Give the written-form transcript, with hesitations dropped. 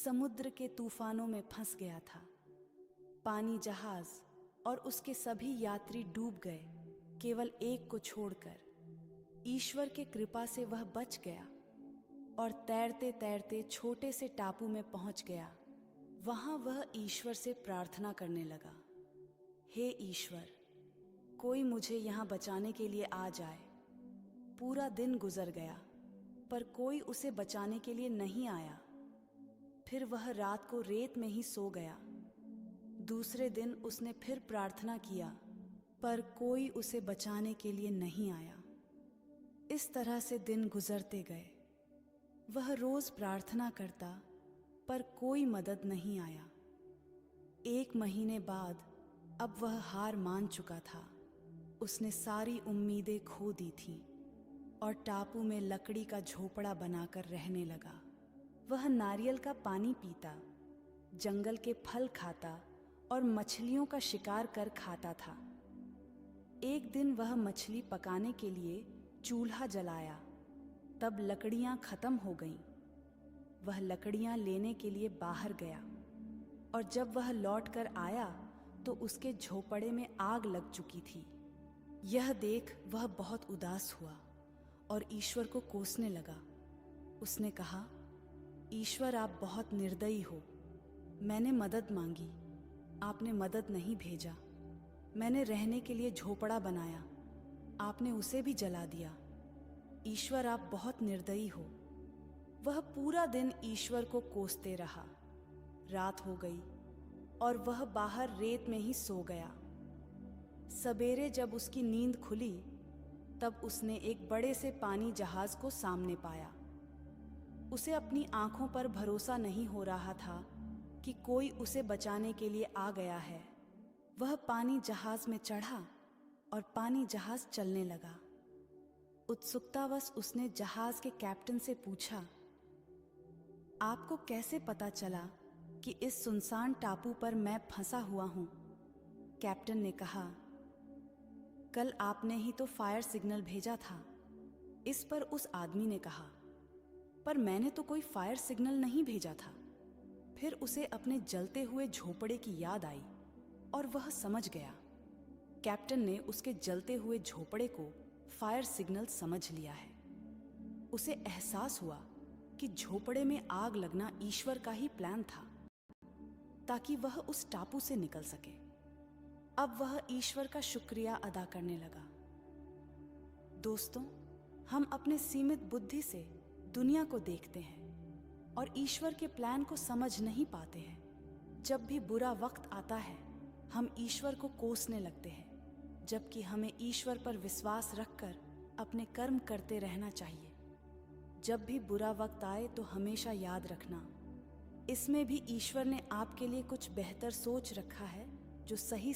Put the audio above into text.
समुद्र के तूफानों में फंस गया था। पानी जहाज और उसके सभी यात्री डूब गए, केवल एक को छोड़कर। ईश्वर के कृपा से वह बच गया और तैरते तैरते छोटे से टापू में पहुंच गया। वहां वह ईश्वर से प्रार्थना करने लगा, हे ईश्वर, कोई मुझे यहाँ बचाने के लिए आ जाए। पूरा दिन गुजर गया, पर कोई उसे बचाने के लिए नहीं आया। फिर वह रात को रेत में ही सो गया। दूसरे दिन उसने फिर प्रार्थना किया, पर कोई उसे बचाने के लिए नहीं आया। इस तरह से दिन गुजरते गए। वह रोज प्रार्थना करता, पर कोई मदद नहीं आया। 1 महीने बाद अब वह हार मान चुका था। उसने सारी उम्मीदें खो दी थीं और टापू में लकड़ी का झोपड़ा बनाकर रहने लगा। वह नारियल का पानी पीता, जंगल के फल खाता और मछलियों का शिकार कर खाता था। एक दिन वह मछली पकाने के लिए चूल्हा जलाया, तब लकड़ियां खत्म हो गईं। वह लकड़ियां लेने के लिए बाहर गया और जब वह लौट कर आया तो उसके झोपड़े में आग लग चुकी थी। यह देख वह बहुत उदास हुआ और ईश्वर को कोसने लगा। उसने कहा, ईश्वर, आप बहुत निर्दयी हो। मैंने मदद मांगी, आपने मदद नहीं भेजा। मैंने रहने के लिए झोपड़ा बनाया, आपने उसे भी जला दिया। ईश्वर, आप बहुत निर्दयी हो। वह पूरा दिन ईश्वर को कोसते रहा। रात हो गई और वह बाहर रेत में ही सो गया। सवेरे जब उसकी नींद खुली, तब उसने एक बड़े से पानी जहाज को सामने पाया। उसे अपनी आंखों पर भरोसा नहीं हो रहा था कि कोई उसे बचाने के लिए आ गया है। वह पानी जहाज में चढ़ा और पानी जहाज चलने लगा। उत्सुकतावश उसने जहाज के कैप्टन से पूछा, आपको कैसे पता चला कि इस सुनसान टापू पर मैं फंसा हुआ हूं? कैप्टन ने कहा, कल आपने ही तो फायर सिग्नल भेजा था। इस पर उस आदमी ने कहा, पर मैंने तो कोई फायर सिग्नल नहीं भेजा था। फिर उसे अपने जलते हुए झोपड़े की याद आई और वह समझ गया। कैप्टन ने उसके जलते हुए झोपड़े को फायर सिग्नल समझ लिया है। उसे एहसास हुआ कि झोपड़े में आग लगना ईश्वर का ही प्लान था, ताकि वह उस टापू से निकल सके। अब वह ईश्वर का शुक्रिया अदा करने लगा। दोस्तों, हम अपने सीमित बुद्धि से दुनिया को देखते हैं और ईश्वर के प्लान को समझ नहीं पाते हैं। जब भी बुरा वक्त आता है, हम ईश्वर को कोसने लगते हैं, जबकि हमें ईश्वर पर विश्वास रखकर अपने कर्म करते रहना चाहिए। जब भी बुरा वक्त आए तो हमेशा याद रखना, इसमें भी ईश्वर ने आपके लिए कुछ बेहतर सोच रखा है, जो सही